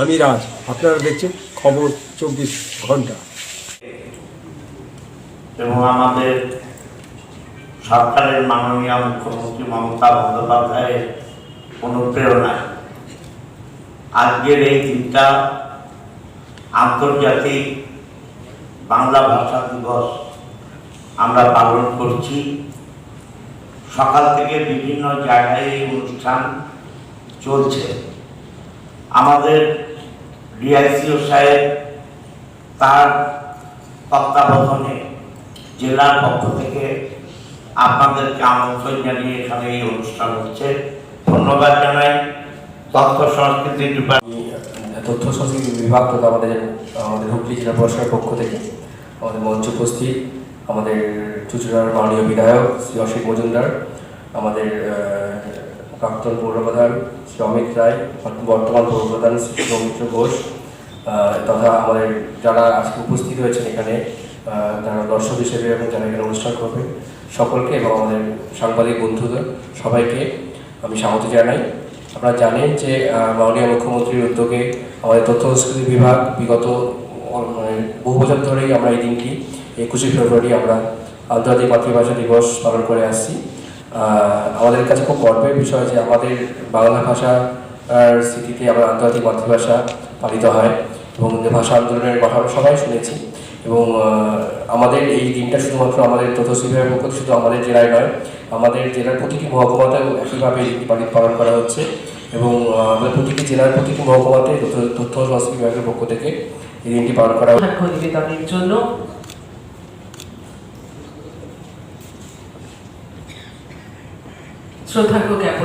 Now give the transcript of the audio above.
আমি রাজ, আপনারা দেখছেন খবর 24 ঘন্টা। এবং আমাদের সরকারের মাননীয় মুখ্যমন্ত্রী মমতা বন্দ্যোপাধ্যায়ের অনুপ্রেরণায় আজকের এই দিনটা আন্তর্জাতিক বাংলা ভাষা দিবস আমরা পালন করছি। সকাল থেকে বিভিন্ন জায়গায় এই অনুষ্ঠান চলছে। আমাদের ডিআইসিও সাহেব তার তত্ত্বাবধানে জেলার পক্ষ থেকে আপনাদেরকে আমন্ত্রণ জানিয়ে এখানে এই অনুষ্ঠান হচ্ছে। ধন্যবাদ জানাই তথ্য সংস্কৃতি তথ্য সংস্কৃতি বিভাগ তথা আমাদের হুগলি জেলা প্রশাসনের পক্ষ থেকে আমাদের মঞ্চ উপস্থিত আমাদের চুঁচুড়ার মাননীয় বিধায়ক শ্রী অসিত মজুমদার, আমাদের প্রাক্তন পৌরপ্রধান শ্রী অমিত রায়, বর্তমান পৌরপ্রধান শ্রী সৌমিত্র ঘোষ তথা আমাদের যারা আজকে উপস্থিত হয়েছেন এখানে যারা দর্শক হিসেবে এবং যারা এখানে অনুষ্ঠান করবে সকলকে এবং আমাদের সাংবাদিক বন্ধুদের সবাইকে আমি স্বাগত জানাই। আপনারা জানেন যে মাননীয় মুখ্যমন্ত্রীর উদ্যোগে আমাদের তথ্য সংস্কৃতি বিভাগ বিগত বহু বছর ধরেই আমরা এই দিনটি 21শে ফেব্রুয়ারি আমরা আন্তর্জাতিক মাতৃভাষা দিবস পালন করে আসছি। আমাদের কাছে খুব গর্বের বিষয় যে আমাদের বাংলা ভাষার স্মৃতিতে আমরা আন্তর্জাতিক মাতৃভাষা পালিত হয় এবং ভাষা আন্দোলনের কথা আমরা সবাই শুনেছি। এবং আমাদের এই দিনটা শুধুমাত্র আমাদের তথ্য বিভাগের পক্ষ শুধু আমাদের জেলায় নয়, আমাদের জেলার প্রতিটি মহকুমাতেও একইভাবে এই দিনটি পালন করা হচ্ছে এবং আমাদের প্রতিটি জেলার প্রতিটি মহকুমাতে তথ্য সংস্কৃতি বিভাগের পক্ষ থেকে এই দিনটি পালন করা হচ্ছে। নিবেদনের জন্য শ্রদ্ধার্ঘ জ্ঞাপন